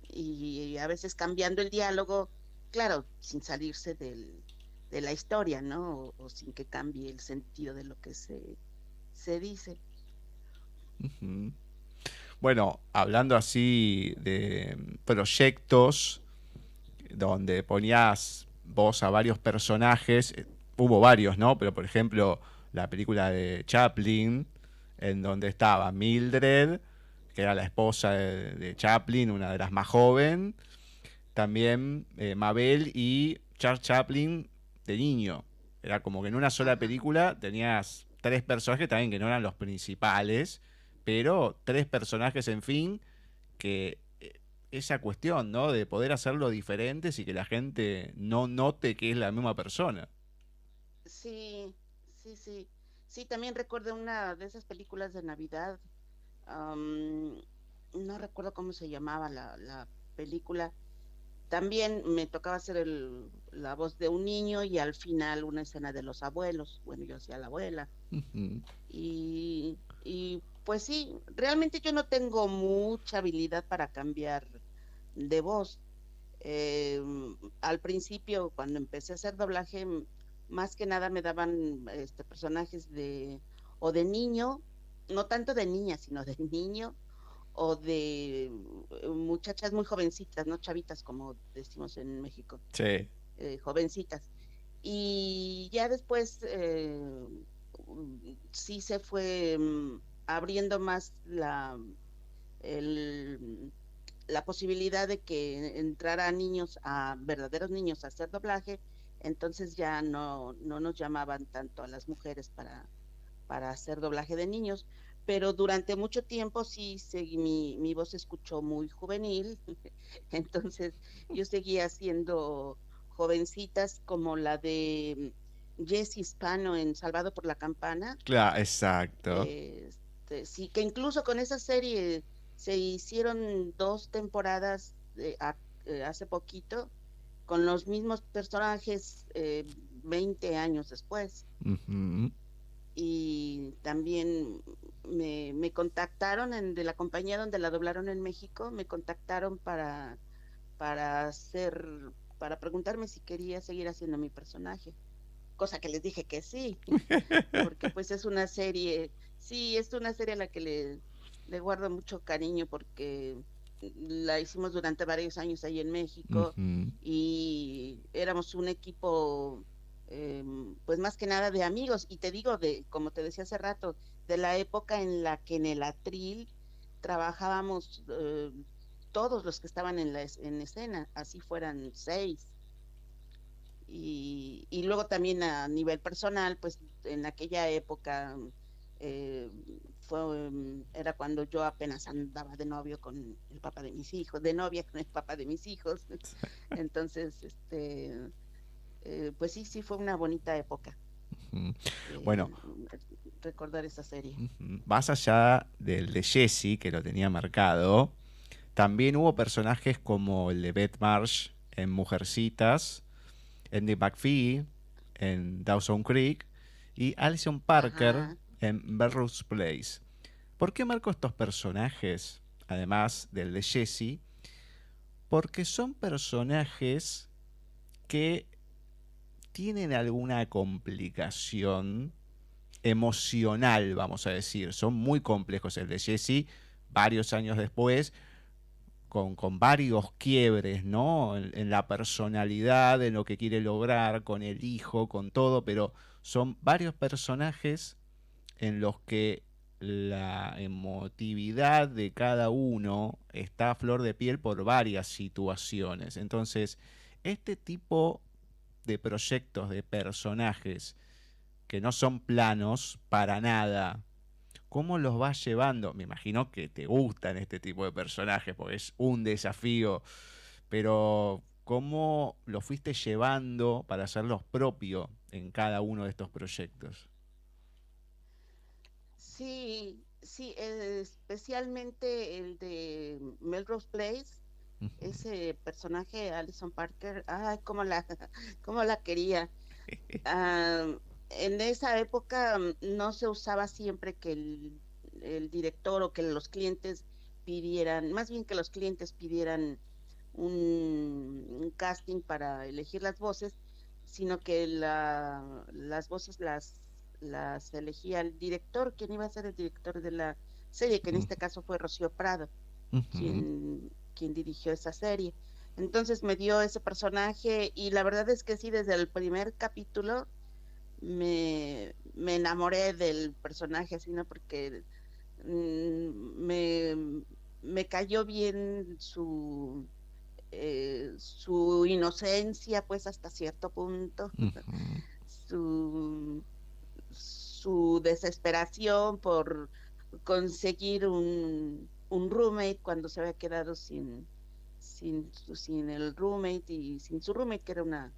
y a veces cambiando el diálogo, claro, sin salirse de la historia, ¿no? O sin que cambie el sentido de lo que se dice. Bueno, hablando así de proyectos donde ponías voz a varios personajes, hubo varios, ¿no? Pero por ejemplo, la película de Chaplin, en donde estaba Mildred, que era la esposa de Chaplin, una de las más joven, también Mabel y Charles Chaplin de niño. Era como que en una sola película tenías 3 personajes también que no eran los principales, pero 3 personajes, en fin, que esa cuestión, ¿no? De poder hacerlo diferentes y que la gente no note que es la misma persona. Sí, sí, sí. Sí, también recuerdo una de esas películas de Navidad. am, no recuerdo cómo se llamaba la película. También me tocaba hacer la voz de un niño y al final una escena de los abuelos. Bueno, yo hacía la abuela. Ujú. Y pues sí, realmente yo no tengo mucha habilidad para cambiar de voz. Eh, Al principio, cuando empecé a hacer doblaje, más que nada me daban personajes o de niño, no tanto de niña, sino de niño, o de muchachas muy jovencitas, no chavitas como decimos en México, Sí. jovencitas. Y ya después sí se fue abriendo más el, la posibilidad de que entrara niños, a verdaderos niños a hacer doblaje, entonces ya no nos llamaban tanto a las mujeres para hacer doblaje de niños, pero durante mucho tiempo sí mi voz se escuchó muy juvenil, entonces yo seguía haciendo jovencitas como la de Jessie Hispano en Salvado por la Campana. Claro, exacto. Sí, que incluso con esa serie se hicieron 2 temporadas hace poquito con los mismos personajes 20 años después. Ujú. Y también me contactaron de la compañía donde la doblaron en México, me contactaron para hacer, para preguntarme si quería seguir haciendo mi personaje, cosa que les dije que sí, porque pues es una serie, sí, es una serie a la que le guardo mucho cariño porque la hicimos durante varios años ahí en México Ujú. y éramos un equipo, pues más que nada de amigos, y te digo, como te decía hace rato, de la época en la que en el atril trabajábamos todos los que estaban en escena, así fueran 6. Y luego también a nivel personal, pues en aquella época eh, era cuando yo apenas andaba de novio con el papá de mis hijos, de novia con el papá de mis hijos. Entonces, pues sí, sí fue una bonita época Ujú. eh, Bueno, recordar esa serie. ujú, más allá del de Jesse, que lo tenía marcado, también hubo personajes como el de Beth Marsh en Mujercitas, Andy McPhee en Dawson Creek y Alison Parker Ajá. en Melrose Place. ¿Por qué marco estos personajes, además del de Jesse? Porque son personajes que tienen alguna complicación emocional, vamos a decir. Son muy complejos. El de Jesse, varios años después, con varios quiebres, ¿no? En la personalidad, en lo que quiere lograr, con el hijo, con todo, pero son varios personajes en los que la emotividad de cada uno está a flor de piel por varias situaciones. Entonces, este tipo de proyectos, de personajes que no son planos para nada, ¿cómo los vas llevando? Me imagino que te gustan este tipo de personajes porque es un desafío, pero ¿cómo los fuiste llevando para hacerlos propio en cada uno de estos proyectos? Sí, sí, especialmente el de Melrose Place, ese personaje, Alison Parker, ay, cómo la quería. Ah, en esa época no se usaba siempre que el director o que los clientes pidieran, más bien que los clientes pidieran un casting para elegir las voces, sino que las voces las elegía el director, quien iba a ser el director de la serie, que en Ujú, este caso fue Rocío Prado, ujú. quien dirigió esa serie. Entonces me dio ese personaje y la verdad es que sí, desde el primer capítulo me enamoré del personaje, así, ¿no? Porque me, me cayó bien su inocencia, pues hasta cierto punto, Ujú. su, su desesperación por conseguir un roommate cuando se había quedado sin el roommate y sin su roommate, que era una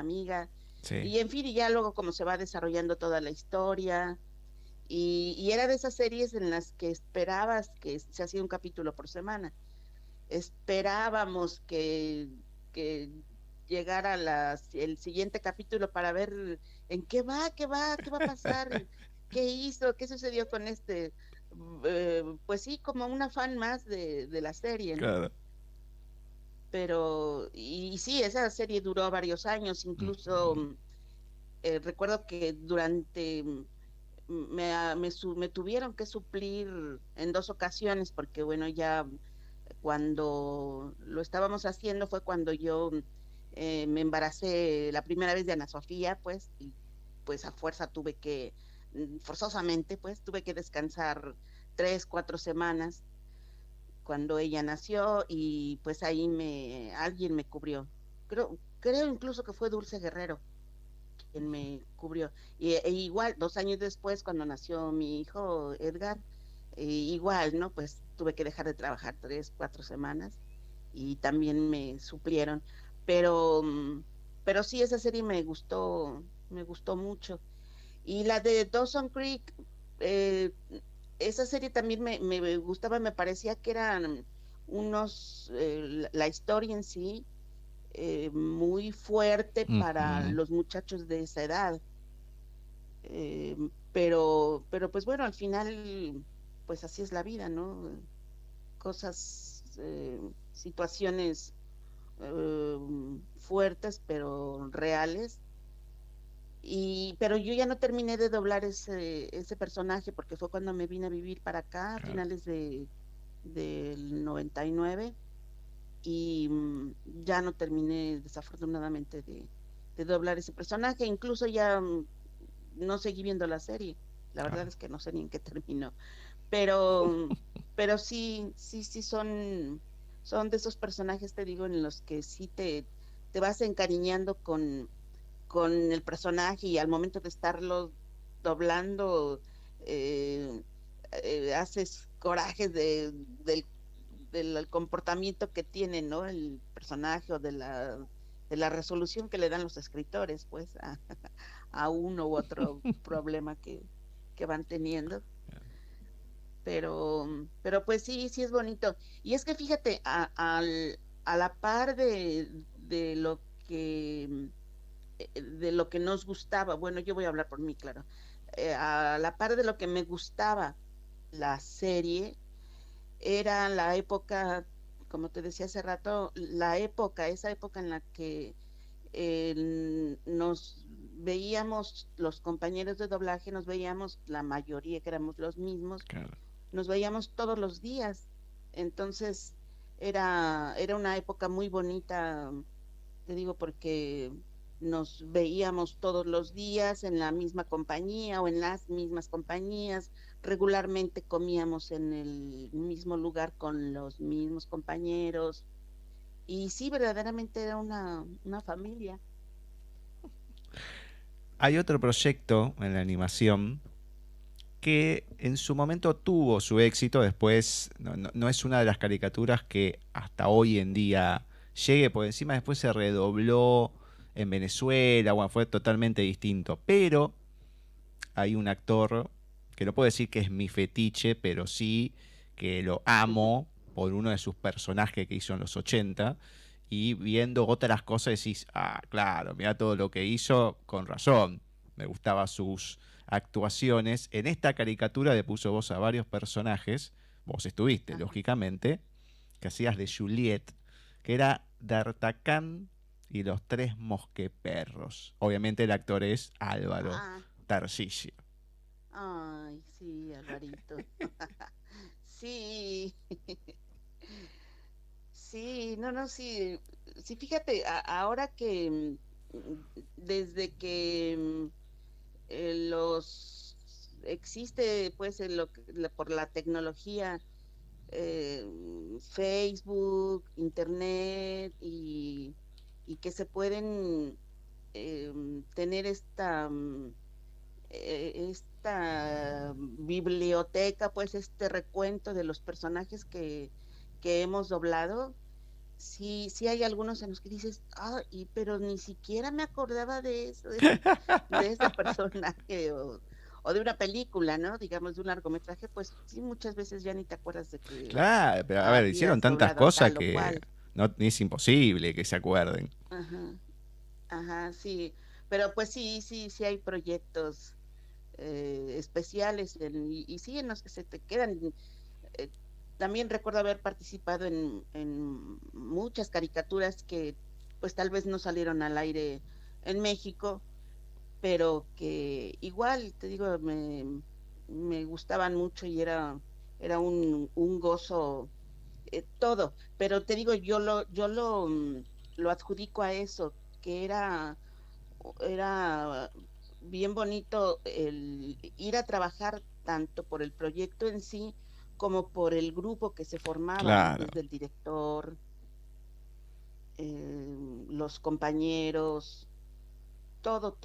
amiga. Sí. Y en fin, y ya luego como se va desarrollando toda la historia. Y era de esas series en las que esperabas que se hacía un capítulo por semana. Esperábamos que llegara el siguiente capítulo para ver en qué va a pasar, qué hizo, qué sucedió con este. Pues sí, como una fan más de la serie, ¿no? Claro. Pero, y sí, esa serie duró varios años, incluso recuerdo que durante me tuvieron que suplir en 2 ocasiones, porque bueno, ya cuando lo estábamos haciendo fue cuando yo me embaracé la primera vez de Ana Sofía, pues, y pues a fuerza forzosamente, pues, tuve que descansar 3, 4 semanas cuando ella nació, y pues ahí alguien me cubrió. Creo incluso que fue Dulce Guerrero quien me cubrió. E igual, 2 años después, cuando nació mi hijo Edgar, igual, ¿no? Pues tuve que dejar de trabajar 3, 4 semanas y también me suplieron. Pero, pero sí, esa serie me gustó mucho. Y la de Dawson Creek, eh, esa serie también me gustaba, me parecía que eran la historia en sí, muy fuerte para Ujú. los muchachos de esa edad. Eh, pero pues bueno, al final, pues así es la vida, ¿no? Cosas, situaciones eh, fuertes, pero reales. Pero yo ya no terminé de doblar ese personaje porque fue cuando me vine a vivir para acá a Claro. finales del 99, y ya no terminé desafortunadamente de doblar ese personaje. Incluso ya no seguí viendo la serie. La verdad Claro. es que no sé ni en qué terminó. Pero, pero sí, sí, sí son de esos personajes, te digo, en los que sí te vas encariñando con el personaje, y al momento de estarlo doblando, eh, haces corajes del comportamiento que tiene, ¿no? El personaje, o de la resolución que le dan los escritores, pues, a uno u otro problema que van teniendo. Pero pues sí, sí es bonito. Y es que fíjate, a la par de lo que nos gustaba, bueno, yo voy a hablar por mí, claro, a la par de lo que me gustaba la serie, era la época, como te decía hace rato, esa época en la que nos veíamos, los compañeros de doblaje, nos veíamos, la mayoría que éramos los mismos, Claro. nos veíamos todos los días. Entonces era una época muy bonita, te digo, porque nos veíamos todos los días en la misma compañía o en las mismas compañías, regularmente comíamos en el mismo lugar con los mismos compañeros, y sí, verdaderamente era una familia. Hay otro proyecto en la animación que en su momento tuvo su éxito, después no es una de las caricaturas que hasta hoy en día llegue, por encima después se redobló en Venezuela, bueno, fue totalmente distinto, pero hay un actor que no puedo decir que es mi fetiche, pero sí que lo amo por uno de sus personajes que hizo en los 80, y viendo otras cosas decís, ah, claro, mira todo lo que hizo, con razón, me gustaba sus actuaciones. En esta caricatura le puso voz a varios personajes, vos estuviste, Ajá. lógicamente, que hacías de Juliet, que era D'Artagnan y los tres mosqueperros. Obviamente el actor es Álvaro Ah, Tarcisio. ay, sí, Alvarito. Sí, sí, no, no, sí, sí, fíjate, ahora que desde que los existe, pues, por la tecnología, Facebook, Internet, y que se pueden tener esta biblioteca, pues este recuento de los personajes que hemos doblado. sí, sí hay algunos en los que dices, pero ni siquiera me acordaba de eso, de ese personaje o de una película, ¿no? Digamos, de un largometraje, pues sí, muchas veces ya ni te acuerdas de que Claro, pero a ver, hicieron habías tantas doblado a cosas tal o que cual. no, es imposible que se acuerden. Ajá, ajá, sí. Pero pues sí, sí, sí hay proyectos especiales y sí en los que se te quedan. eh, También recuerdo haber participado en muchas caricaturas que pues tal vez no salieron al aire en México, pero que igual, te digo, me gustaban mucho y era un gozo todo. Pero te digo, lo adjudico a eso, que era bien bonito el ir a trabajar tanto por el proyecto en sí como por el grupo que se formaba, Claro. desde el director, los compañeros, todo.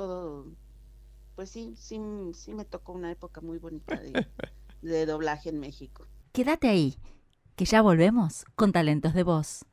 Pues sí, sí, sí me tocó una época muy bonita de doblaje en México. Quédate ahí, que ya volvemos con Talentos de Voz.